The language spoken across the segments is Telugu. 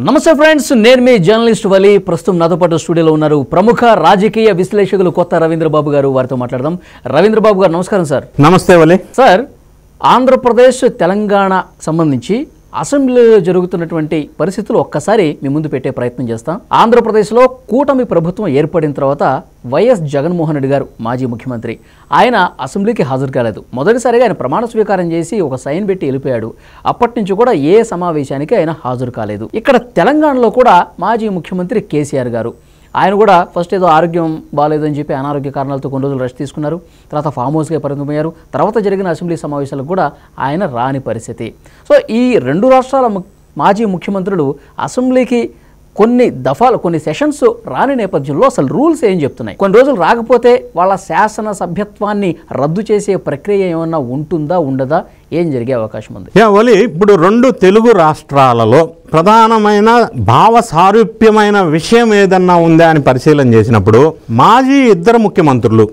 నమస్తే ఫ్రెండ్స్, నేను మీ జర్నలిస్ట్ వలి. ప్రస్తుతం నాతో పాటు స్టూడియోలో ఉన్నారు ప్రముఖ రాజకీయ విశ్లేషకులు కొత్త రవీంద్రబాబు గారు. వారితో మాట్లాడదాం. రవీంద్రబాబు గారు నమస్కారం సార్. నమస్తే వలి సార్. ఆంధ్రప్రదేశ్ తెలంగాణ సంబంధించి అసెంబ్లీలో జరుగుతున్నటువంటి పరిస్థితులు ఒక్కసారి మీ ముందు పెట్టే ప్రయత్నం చేస్తాం. ఆంధ్రప్రదేశ్లో కూటమి ప్రభుత్వం ఏర్పడిన తర్వాత వైఎస్ జగన్మోహన్ రెడ్డి గారు మాజీ ముఖ్యమంత్రి, ఆయన అసెంబ్లీకి హాజరు కాలేదు. మొదటిసారిగా ఆయన ప్రమాణ స్వీకారం చేసి ఒక సైన్ పెట్టి వెళ్ళిపోయాడు. అప్పటి నుంచి కూడా ఏ సమావేశానికి ఆయన హాజరు కాలేదు. ఇక్కడ తెలంగాణలో కూడా మాజీ ముఖ్యమంత్రి కేసీఆర్ గారు, ఆయన కూడా ఫస్ట్ ఏదో ఆరోగ్యం బాగాలేదని చెప్పి అనారోగ్య కారణాలతో కొన్ని రోజులు రెస్ట్ తీసుకున్నారు. తర్వాత ఫామ్ హౌస్గా పరిమితమయ్యారు. తర్వాత జరిగిన అసెంబ్లీ సమావేశాలకు కూడా ఆయన రాని పరిస్థితి. సో ఈ రెండు రాష్ట్రాల మాజీ ముఖ్యమంత్రులు అసెంబ్లీకి కొన్ని సెషన్స్ రాని నేపథ్యంలో అసలు రూల్స్ ఏం చెప్తున్నాయి? కొన్ని రోజులు రాకపోతే వాళ్ళ శాసన సభ్యత్వాన్ని రద్దు చేసే ప్రక్రియ ఏమన్నా ఉంటుందా, ఉండదా? ఏం జరిగే అవకాశం ఉంది? వలి, ఇప్పుడు రెండు తెలుగు రాష్ట్రాలలో ప్రధానమైన భావ సారూప్యమైన విషయం ఏదన్నా ఉందా అని పరిశీలన చేసినప్పుడు మాజీ ఇద్దరు ముఖ్యమంత్రులు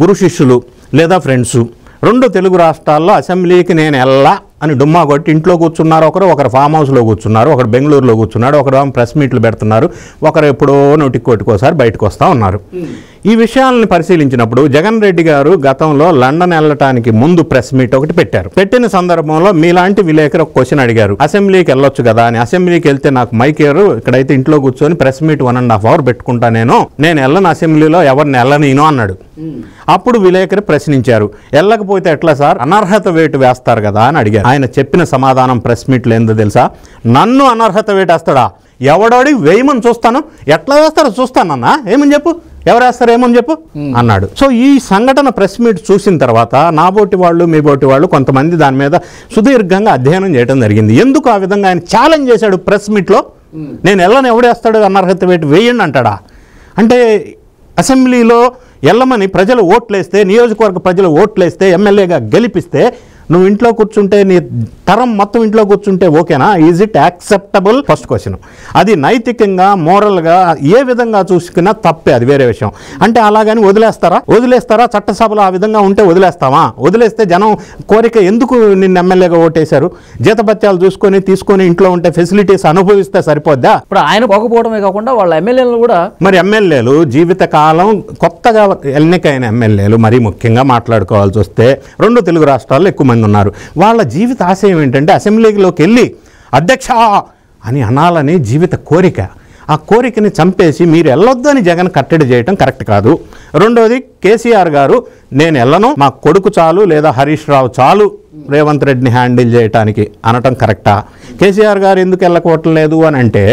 గురు శిష్యులు లేదా ఫ్రెండ్స్ రెండు తెలుగు రాష్ట్రాల్లో అసెంబ్లీకి నేను వెళ్ళా అని డుమ్మా కొట్టి ఇంట్లో కూర్చున్నారు. ఒకరు ఫామ్ హౌస్లో కూర్చున్నారు, ఒకరు బెంగళూరులో కూర్చున్నాడు, ఒకరు ప్రెస్ మీట్లు పెడుతున్నారు, ఒకరు ఎప్పుడో నోటికి కొట్టుకోసారి బయటకు వస్తూ ఉన్నారు. ఈ విషయాలను పరిశీలించినప్పుడు జగన్ రెడ్డి గారు గతంలో లండన్ వెళ్ళటానికి ముందు ప్రెస్ మీట్ ఒకటి పెట్టారు. పెట్టిన సందర్భంలో మీలాంటి విలేకరు ఒక క్వశ్చన్ అడిగారు, అసెంబ్లీకి వెళ్ళొచ్చు కదా అని. అసెంబ్లీకి వెళ్తే నాకు మైక్ ఏరు, ఇక్కడైతే ఇంట్లో కూర్చొని ప్రెస్ మీట్ 1.5 hours పెట్టుకుంటా, నేను వెళ్ళను అసెంబ్లీలో, ఎవరిని వెళ్ళనీను అన్నాడు. అప్పుడు విలేకరు ప్రశ్నించారు, వెళ్ళకపోతే ఎట్లా సార్, అనర్హత వేటు వేస్తారు కదా అని అడిగారు. ఆయన చెప్పిన సమాధానం ప్రెస్ మీట్లో ఏందో తెలుసా? నన్ను అనర్హత వేటు వేస్తాడా? ఎవడోడి వేయమని చూస్తాను, ఎట్లా వేస్తారో చూస్తానన్నా, ఏమని చెప్పు, ఎవరు వేస్తారు ఏమని చెప్పు అన్నాడు. సో ఈ సంఘటన ప్రెస్ మీట్ చూసిన తర్వాత నాబోటి వాళ్ళు మీ బోటి వాళ్ళు కొంతమంది దాని మీద సుదీర్ఘంగా అధ్యయనం చేయడం జరిగింది. ఎందుకు ఆ విధంగా ఆయన ఛాలెంజ్ చేశాడు ప్రెస్ మీట్లో? నేను వెళ్ళని ఎవడేస్తాడు, అనర్హత వేటు వేయండి అంటాడా? అంటే అసెంబ్లీలో వెళ్ళమని ప్రజలు ఓట్లేస్తే, నియోజకవర్గ ప్రజలు ఓట్లేస్తే, ఎమ్మెల్యేగా గెలిపిస్తే నువ్వు ఇంట్లో కూర్చుంటే, నీ తరం మొత్తం ఇంట్లో కూర్చుంటే ఓకేనా? Is it acceptable? First question. అది నైతికంగా మోరల్గా ఏ విధంగా చూసుకున్నా తప్పే, అది వేరే విషయం. అంటే అలాగని వదిలేస్తారా? చట్టసభలో ఆ విధంగా ఉంటే వదిలేస్తావా? వదిలేస్తే జనం కోరిక ఎందుకు నిన్ను ఎమ్మెల్యేగా ఓటేశారు? జీతభత్యాలు తీసుకొని ఇంట్లో ఉంటే ఫెసిలిటీస్ అనుభవిస్తే సరిపోద్దా? ఇప్పుడు ఆయన పోకపోవడమే కాకుండా వాళ్ళ ఎమ్మెల్యేలు కూడా, మరి ఎమ్మెల్యేలు జీవితకాలం కొత్తగా ఎన్నికైన ఎమ్మెల్యేలు మరీ ముఖ్యంగా మాట్లాడుకోవాల్సి వస్తే రెండు తెలుగు రాష్ట్రాల్లో ఎక్కువ మంది ఉన్నారు. వాళ్ళ జీవిత ఆశయం ఏంటంటే అసెంబ్లీలోకి వెళ్ళి అధ్యక్ష అని అనాలని జీవిత కోరిక. ఆ కోరికని చంపేసి మీరు వెళ్ళొద్దని జగన్ కట్టడి చేయడం కరెక్ట్ కాదు. రెండోది, కేసీఆర్ గారు నేను వెళ్ళను, మా కొడుకు చాలు లేదా హరీష్ రావు చాలు రేవంత్ రెడ్డిని హ్యాండిల్ చేయడానికి అనటం కరెక్టా? కేసీఆర్ గారు ఎందుకు వెళ్ళకపోవట్లేదు అని అంటే,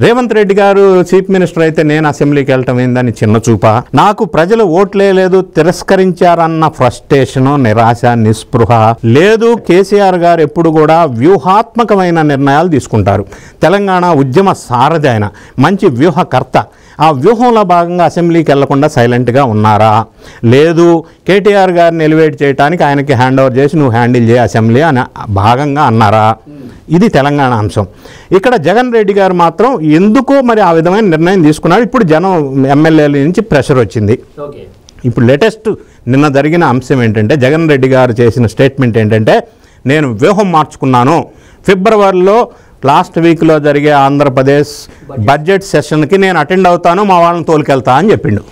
రేవంత్ రెడ్డి గారు చీఫ్ మినిస్టర్ అయితే నేను అసెంబ్లీకి వెళ్ళటం ఏందని చిన్న చూపా? నాకు ప్రజలు ఓట్లేదు, తిరస్కరించారన్న ఫ్రస్ట్రేషను, నిరాశ, నిస్పృహ లేదు. కేసీఆర్ గారు ఎప్పుడు కూడా వ్యూహాత్మకమైన నిర్ణయాలు తీసుకుంటారు. తెలంగాణ ఉద్యమ సారథి ఆయన, మంచి వ్యూహకర్త. ఆ వ్యూహంలో భాగంగా అసెంబ్లీకి వెళ్లకుండా సైలెంట్గా ఉన్నారా? లేదు, కేటీఆర్ గారిని ఎలివేట్ చేయడానికి ఆయనకి హ్యాండ్ ఓవర్ చేసి నువ్వు హ్యాండిల్ చేయ అసెంబ్లీ అని భాగంగా అన్నారా? ఇది తెలంగాణ అంశం. ఇక్కడ జగన్ రెడ్డి గారు మాత్రం ఎందుకో మరి ఆ విధమైన నిర్ణయం తీసుకున్నారు. ఇప్పుడు జనం ఎమ్మెల్యేల నుంచి ప్రెషర్ వచ్చింది. ఇప్పుడు లేటెస్ట్ నిన్న జరిగిన అంశం ఏంటంటే, జగన్ రెడ్డి గారు చేసిన స్టేట్మెంట్ ఏంటంటే, నేను వ్యూహం మార్చుకున్నాను, ఫిబ్రవరిలో లాస్ట్ వీక్లో జరిగే ఆంధ్రప్రదేశ్ బడ్జెట్ సెషన్కి నేను అటెండ్ అవుతాను, మా వాళ్ళని తోలుకెళ్తా అని చెప్పిండు.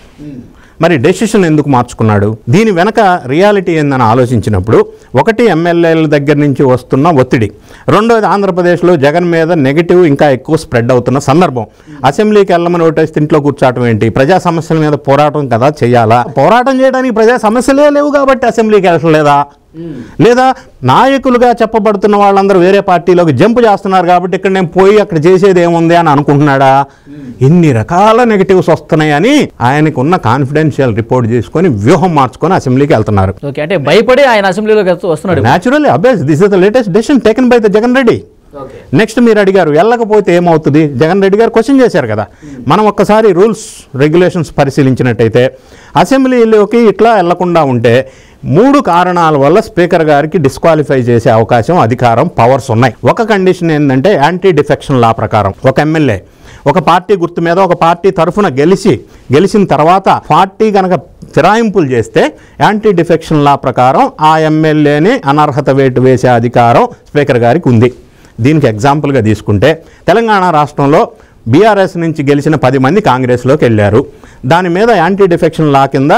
మరి డెసిషన్ ఎందుకు మార్చుకున్నాడు? దీని వెనక రియాలిటీ ఏందని ఆలోచించినప్పుడు, ఒకటి ఎమ్మెల్యేల దగ్గర నుంచి వస్తున్న ఒత్తిడి, రెండోది ఆంధ్రప్రదేశ్లో జగన్ మీద నెగిటివ్ ఇంకా ఎక్కువ స్ప్రెడ్ అవుతున్న సందర్భం. అసెంబ్లీకి వెళ్ళమని ఓటేస్తే ఇంట్లో కూర్చోవటం ఏంటి? ప్రజా సమస్యల మీద పోరాటం కదా చేయాలా? పోరాటం చేయడానికి ప్రజా సమస్యలే లేవు కాబట్టి అసెంబ్లీకి వెళ్ళలేదా? లేదా నాయకులుగా చెప్పబడుతున్న వాళ్ళందరూ వేరే పార్టీలోకి జంప్ చేస్తున్నారు కాబట్టి ఇక్కడ నేను పోయి అక్కడ చేసేది ఏముంది అని అనుకుంటున్నాడా? ఇన్ని రకాల నెగటివ్స్ వస్తున్నాయని ఆయనకు ఉన్న కాన్ఫిడెన్షియల్ రిపోర్ట్ చేసుకొని వ్యూహం మార్చుకొని అసెంబ్లీకి వెళ్తున్నారు. అంటే భయపడి ఆయన అసెంబ్లీలోకి వస్తున్నాడు. Naturally, obvious, this is the latest decision taken by the Jagan Reddy. Next మీరు అడిగారు వెళ్ళకపోతే ఏమవుతుంది? జగన్ రెడ్డి గారు క్వశ్చన్ చేశారు కదా. మనం ఒక్కసారి రూల్స్ రెగ్యులేషన్స్ పరిశీలించినట్టయితే అసెంబ్లీలోకి ఇట్లా వెళ్లకుండా ఉంటే 3 కారణాల వల్ల స్పీకర్ గారికి డిస్క్వాలిఫై చేసే అవకాశం, అధికారం, పవర్స్ ఉన్నాయి. ఒక కండిషన్ ఏంటంటే యాంటీ డిఫెక్షన్ లా ప్రకారం ఒక ఎమ్మెల్యే ఒక పార్టీ గుర్తు మీద ఒక పార్టీ తరఫున గెలిచిన తర్వాత పార్టీ కనుక ఫిరాయింపులు చేస్తే యాంటీ డిఫెక్షన్ లా ప్రకారం ఆ ఎమ్మెల్యేని అనర్హత వేటు వేసే అధికారం స్పీకర్ గారికి ఉంది. దీనికి ఎగ్జాంపుల్గా తీసుకుంటే తెలంగాణ రాష్ట్రంలో బీఆర్ఎస్ నుంచి గెలిచిన 10 మంది కాంగ్రెస్లోకి వెళ్ళారు. దాని మీద యాంటీ డిఫెక్షన్ లా కింద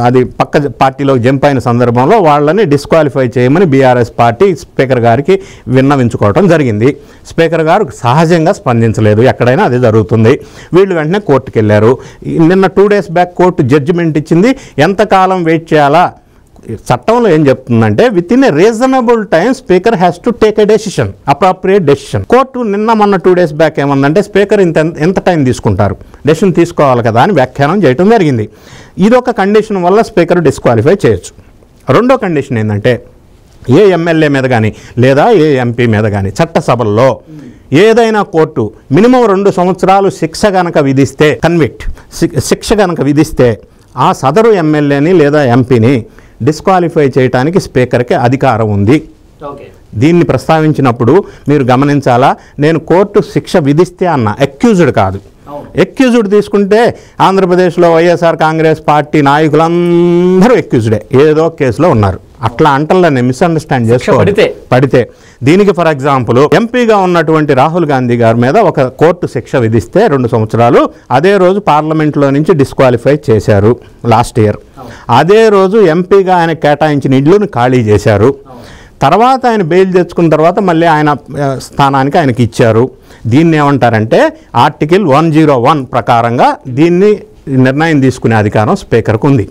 అది పక్క పార్టీలోకి జంప్ అయిన సందర్భంలో వాళ్ళని డిస్క్వాలిఫై చేయమని బీఆర్ఎస్ పార్టీ స్పీకర్ గారికి విన్నవించుకోవడం జరిగింది. స్పీకర్ గారు సహజంగా స్పందించలేదు. ఎక్కడైనా అది జరుగుతుంది. వీళ్ళు వెంటనే కోర్టుకు వెళ్ళారు. నిన్న 2 days బ్యాక్ కోర్టు జడ్జిమెంట్ ఇచ్చింది. ఎంతకాలం వెయిట్ చేయాలా? చట్టంలో ఏం చెప్తుందంటే with in a reasonable time speaker has to take a decision, appropriate decision. Court మొన్న 2 days బ్యాక్ ఏమందంటే స్పీకర్ ఎంత టైం తీసుకుంటారు, డెసిషన్ తీసుకోవాలి కదా అని వ్యాఖ్యానం చేయడం జరిగింది. ఇదొక కండిషన్ వల్ల స్పీకర్ డిస్క్వాలిఫై చేయొచ్చు. రెండో కండిషన్ ఏంటంటే ఏ ఎమ్మెల్యే మీద కానీ లేదా ఏ ఎంపీ మీద కానీ చట్టసభల్లో ఏదైనా కోర్టు మినిమం 2 సంవత్సరాలు శిక్ష గనక విధిస్తే, శిక్ష గనక విధిస్తే ఆ సదరు ఎమ్మెల్యేని లేదా ఎంపీని డిస్క్వాలిఫై చేయడానికి స్పీకర్కి అధికారం ఉంది. దీన్ని ప్రస్తావించినప్పుడు మీరు గమనించాలా, నేను కోర్టు శిక్ష విధిస్తే అన్న, అక్యూజ్డ్ కాదు. అక్యూజ్డ్ తీసుకుంటే ఆంధ్రప్రదేశ్లో వైఎస్ఆర్ కాంగ్రెస్ పార్టీ నాయకులందరూ అక్యూజ్డే, ఏదో కేసులో ఉన్నారు. అట్లా అంటల్ని మిస్అండర్స్టాండ్ పడితే దీనికి ఫర్ ఎగ్జాంపుల్ ఎంపీగా ఉన్నటువంటి రాహుల్ గాంధీ గారి మీద ఒక కోర్టు శిక్ష విధిస్తే 2 సంవత్సరాలు, అదే రోజు పార్లమెంట్లో నుంచి డిస్క్వాలిఫై చేశారు లాస్ట్ ఇయర్. అదే రోజు ఎంపీగా ఆయన కేటాయించిన ఇళ్లను ఖాళీ చేశారు. తర్వాత ఆయన బెయిల్ తెచ్చుకున్న తర్వాత మళ్ళీ ఆయన స్థానానికి ఆయనకి ఇచ్చారు. దీన్ని ఏమంటారంటే ఆర్టికల్ 101 ప్రకారంగా దీన్ని నిర్ణయం తీసుకునే అధికారం స్పీకర్కు ఉంది.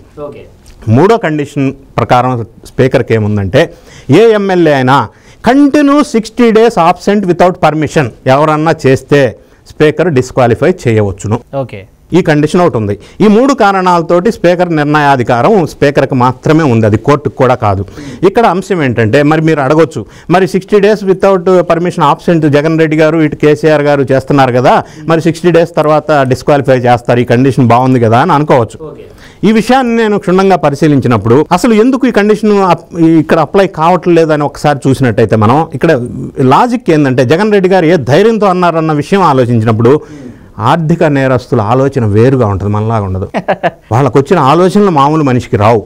మూడో కండిషన్ ప్రకారం స్పీకర్కి ఏముందంటే ఏ ఎమ్మెల్యే అయినా continue 60 days absent without permission ఎవరన్నా చేస్తే స్పీకర్ డిస్క్వాలిఫై చేయవచ్చును. ఈ కండిషన్ ఒకటి ఉంది. ఈ 3 కారణాలతోటి స్పీకర్ నిర్ణయాధికారం స్పీకర్కి మాత్రమే ఉంది, అది కోర్టుకు కూడా కాదు. ఇక్కడ అంశం ఏంటంటే మరి మీరు అడగొచ్చు, మరి 60 days without permission absent Jagan Reddy గారు ఇటు కేసీఆర్ గారు చేస్తున్నారు కదా, మరి 60 days తర్వాత డిస్క్వాలిఫై చేస్తారు, ఈ కండిషన్ బాగుంది కదా అని అనుకోవచ్చు. ఈ విషయాన్ని నేను క్షుణ్ణంగా పరిశీలించినప్పుడు అసలు ఎందుకు ఈ కండిషన్ ఇక్కడ అప్లై కావట్లేదు అని ఒకసారి చూసినట్టయితే మనం ఇక్కడ లాజిక్ ఏంటంటే జగన్ రెడ్డి గారు ఏ ధైర్యంతో అన్నారన్న విషయం ఆలోచించినప్పుడు ఆర్థిక నేరస్తుల ఆలోచన వేరుగా ఉంటుంది, మనలాగా ఉండదు. వాళ్ళకు వచ్చిన ఆలోచనలు మామూలు మనిషికి రావు.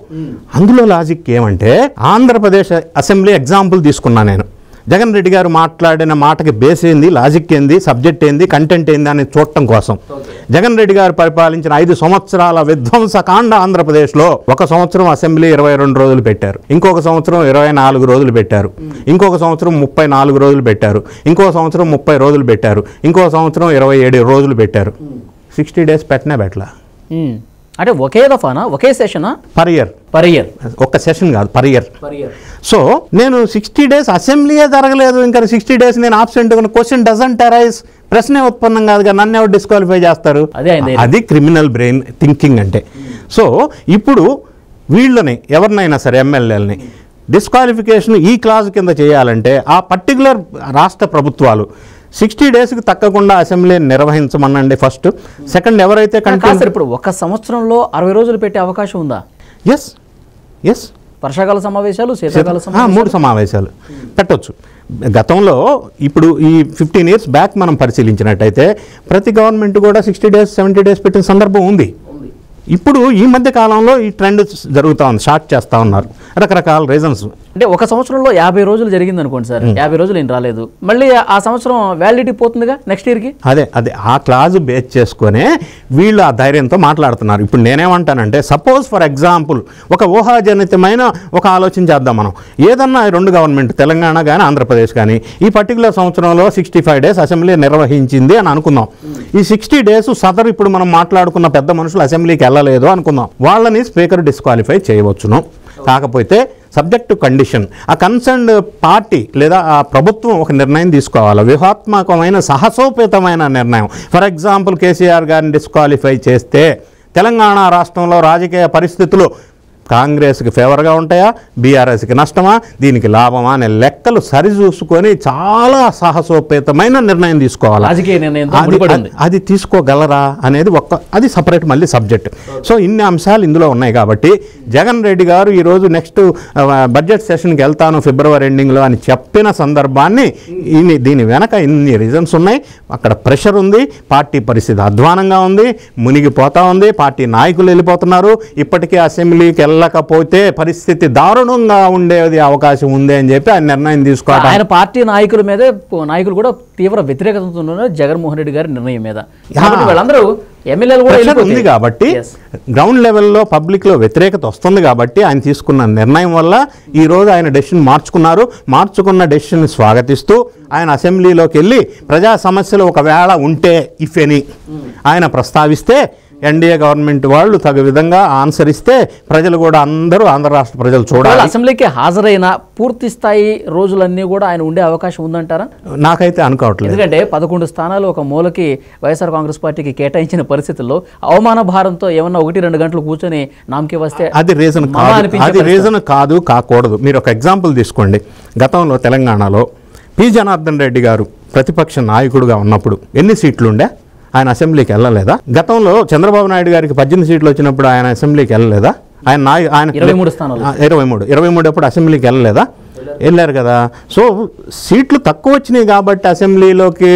అందులో లాజిక్ ఏమంటే ఆంధ్రప్రదేశ్ అసెంబ్లీ ఎగ్జాంపుల్ తీసుకున్నా నేను. జగన్ రెడ్డి గారు మాట్లాడిన మాటకి బేస్ ఏంది, లాజిక్ ఏంది, సబ్జెక్ట్ ఏంది, కంటెంట్ ఏంది అని చూడటం కోసం జగన్ రెడ్డి గారు పరిపాలించిన 5 సంవత్సరాల విధ్వంసకాండ ఆంధ్రప్రదేశ్లో 1 సంవత్సరం అసెంబ్లీ 22 రోజులు పెట్టారు, ఇంకొక సంవత్సరం 24 రోజులు పెట్టారు, ఇంకొక సంవత్సరం 34 రోజులు పెట్టారు, ఇంకొక సంవత్సరం 30 రోజులు పెట్టారు, ఇంకొక సంవత్సరం 27 రోజులు పెట్టారు. 60 days పెట్టినా పెట్టలా. అంటే ఒకే దఫానా, ఒకే సెషనా? పర్ ఇయర్ ఒక్క సెషన్ కాదు, పర్ ఇయర్. సో నేను 60 days అసెంబ్లీయే జరగలేదు, ఇంకా 60 days నేను ఆబ్సెంట్, క్వశ్చన్ డజంట్ అరైజ్, ప్రశ్నే ఉత్పన్నం కాదుగా, నన్ను ఎవరు డిస్క్వాలిఫై చేస్తారు? అది క్రిమినల్ బ్రెయిన్ థింకింగ్ అంటే. సో ఇప్పుడు వీళ్ళని ఎవరినైనా సరే ఎమ్మెల్యేలని డిస్క్వాలిఫికేషన్ ఈ క్లాజ్ కింద చేయాలంటే ఆ పర్టికులర్ రాష్ట్ర ప్రభుత్వాలు 60 daysకి తగ్గకుండా అసెంబ్లీ నిర్వహించమనండి ఫస్ట్. సెకండ్ ఎవరైతే ఇప్పుడు 1 సంవత్సరంలో 60 రోజులు పెట్టే అవకాశం ఉందా? ఎస్ వర్షాకాల సమావేశాలు, శీతాకాల 3 సమావేశాలు పెట్టవచ్చు. గతంలో ఇప్పుడు ఈ 15 years బ్యాక్ మనం పరిశీలించినట్టయితే ప్రతి గవర్నమెంట్ కూడా 60 days 70 days పెట్టిన సందర్భం ఉంది. ఇప్పుడు ఈ మధ్య కాలంలో ఈ ట్రెండ్ జరుగుతూ ఉంది, షార్ట్ చేస్తూ ఉన్నారు, రకరకాల రీజన్స్. అంటే 1 సంవత్సరంలో 50 రోజులు జరిగింది అనుకోండి సార్, 50 రోజులు ఏం రాలేదు, మళ్ళీ ఆ సంవత్సరం వ్యాలిడిటీ పోతుందిగా నెక్స్ట్ ఇయర్కి. అదే ఆ క్లాజ్ బేస్ చేసుకునే వీళ్ళు ఆ ధైర్యంతో మాట్లాడుతున్నారు. ఇప్పుడు నేనేమంటానంటే సపోజ్ ఫర్ ఎగ్జాంపుల్ ఒక ఊహాజనితమైన ఒక ఆలోచన చేద్దాం మనం. ఏదన్నా 2 గవర్నమెంట్ తెలంగాణ కానీ ఆంధ్రప్రదేశ్ కానీ ఈ పర్టికులర్ సంవత్సరంలో 65 days అసెంబ్లీ నిర్వహించింది అని అనుకుందాం. ఈ 60 days సదరు ఇప్పుడు మనం మాట్లాడుకున్న పెద్ద మనుషులు అసెంబ్లీకి వెళ్ళలేదు అనుకుందాం, వాళ్ళని స్పీకర్ డిస్క్వాలిఫై చేయవచ్చును. కాకపోతే సబ్జెక్ట్ టు కండిషన్, ఆ కన్సర్న్డ్ పార్టీ లేదా ఆ ప్రభుత్వం ఒక నిర్ణయం తీసుకోవాలి, వ్యూహాత్మకమైన సాహసోపేతమైన నిర్ణయం. ఫర్ ఎగ్జాంపుల్ కేసీఆర్ గారిని డిస్క్వాలిఫై చేస్తే తెలంగాణ రాష్ట్రంలో రాజకీయ పరిస్థితులు కాంగ్రెస్కి ఫేవర్గా ఉంటాయా, బీఆర్ఎస్కి నష్టమా, దీనికి లాభమా అనే లెక్కలు సరిచూసుకొని చాలా సాహసోపేతమైన నిర్ణయం తీసుకోవాలి. అది తీసుకోగలరా అనేది అది సపరేట్ మళ్ళీ సబ్జెక్ట్. సో ఇన్ని అంశాలు ఇందులో ఉన్నాయి కాబట్టి జగన్ రెడ్డి గారు ఈరోజు నెక్స్ట్ బడ్జెట్ సెషన్కి వెళ్తాను ఫిబ్రవరి ఎండింగ్లో అని చెప్పిన సందర్భాన్ని దీని వెనక ఇన్ని రీజన్స్ ఉన్నాయి. అక్కడ ప్రెషర్ ఉంది, పార్టీ పరిస్థితి అధ్వానంగా ఉంది, మునిగిపోతా ఉంది, పార్టీ నాయకులు వెళ్ళిపోతున్నారు, ఇప్పటికే అసెంబ్లీకి వెళ్ళకపోతే పరిస్థితి దారుణంగా ఉండేది అవకాశం ఉంది అని చెప్పి ఆయన నిర్ణయం తీసుకోవడం. ఆయన పార్టీ నాయకుల మీదే నాయకులు కూడా తీవ్ర వ్యతిరేకత ఉన్నారు జగన్మోహన్ రెడ్డి గారి నిర్ణయం మీద. కాబట్టి వాళ్ళందరూ ఎమ్మెల్యేలు కూడా ప్రెషర్ ఉంది కాబట్టి, గ్రౌండ్ లెవెల్లో పబ్లిక్లో వ్యతిరేకత వస్తుంది కాబట్టి ఆయన తీసుకున్న నిర్ణయం వల్ల ఈరోజు ఆయన డెసిషన్ మార్చుకున్న డెసిషన్ స్వాగతిస్తూ ఆయన అసెంబ్లీలోకి వెళ్ళి ప్రజా సమస్యలు ఒకవేళ ఉంటే ఇఫ్ ఎనీ ఆయన ప్రస్తావిస్తే ఎన్డీఏ గవర్నమెంట్ వాళ్ళు తగు విధంగా ఆన్సర్ ఇస్తే ప్రజలు కూడా అందరూ ఆంధ్ర రాష్ట్ర ప్రజలు చూడాలి. అసెంబ్లీకి హాజరైన పూర్తి స్థాయి రోజులన్నీ కూడా ఆయన ఉండే అవకాశం ఉందంటారా? నాకైతే అనుకోవట్లేదు. ఎందుకంటే 11 స్థానాలు ఒక మూలకి వైఎస్ఆర్ కాంగ్రెస్ పార్టీకి కేటాయించిన పరిస్థితుల్లో అవమాన భారంతో ఏమన్నా 1-2 గంటలు కూర్చొని నామకి వస్తే అది రీజన్ కాకూడదు. మీరు ఒక ఎగ్జాంపుల్ తీసుకోండి. గతంలో తెలంగాణలో పి జనార్దన్ రెడ్డి గారు ప్రతిపక్ష నాయకుడుగా ఉన్నప్పుడు ఎన్ని సీట్లు ఉండే? ఆయన అసెంబ్లీకి వెళ్ళలేదా? గతంలో చంద్రబాబు నాయుడు గారికి 18 సీట్లు వచ్చినప్పుడు ఆయన అసెంబ్లీకి వెళ్ళలేదా? ఆయన 23 అప్పుడు అసెంబ్లీకి వెళ్ళలేదా? వెళ్ళారు కదా. సో సీట్లు తక్కువ వచ్చినాయి కాబట్టి అసెంబ్లీలోకి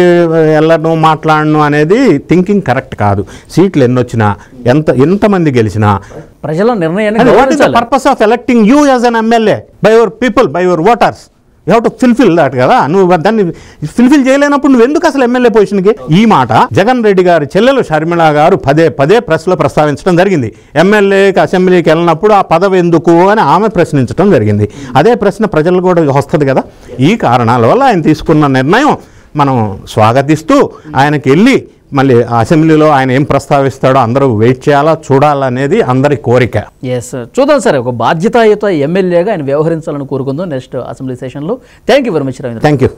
వెళ్ళడం మాట్లాడడం అనేది థింకింగ్ కరెక్ట్ కాదు. సీట్లు ఎన్ని వచ్చినా ఎంతమంది గెలిచినా ప్రజల నిర్ణయాన్ని purpose of electing you as an MLA by your people, by your voters. You have to fulfil that కదా. నువ్వు దాన్ని ఫుల్ఫిల్ చేయలేనప్పుడు నువ్వు ఎందుకు అసలు ఎమ్మెల్యే పొజిషన్కి? ఈ మాట జగన్ రెడ్డి గారి చెల్లెలు షర్మిళ గారు పదే ప్రెస్లో ప్రస్తావించడం జరిగింది. ఎమ్మెల్యేకి అసెంబ్లీకి వెళ్ళినప్పుడు ఆ పదవి ఎందుకు అని ఆమె ప్రశ్నించడం జరిగింది. అదే ప్రశ్న ప్రజలు కూడా వస్తుంది కదా. ఈ కారణాల వల్ల ఆయన తీసుకున్న నిర్ణయం మనం స్వాగతిస్తూ ఆయనకి వెళ్ళి మళ్ళీ అసెంబ్లీలో ఆయన ఏం ప్రస్తావిస్తాడో అందరూ వెయిట్ చేయాలా, చూడాలనేది అందరి కోరిక. ఎస్, చూద్దాం సార్. ఒక బాధ్యతాయుత ఎమ్మెల్యేగా ఆయన వ్యవహరించాలని కోరుకుందాం నెక్స్ట్ అసెంబ్లీ సెషన్లో. Thank you very much Ravindra. Thank you.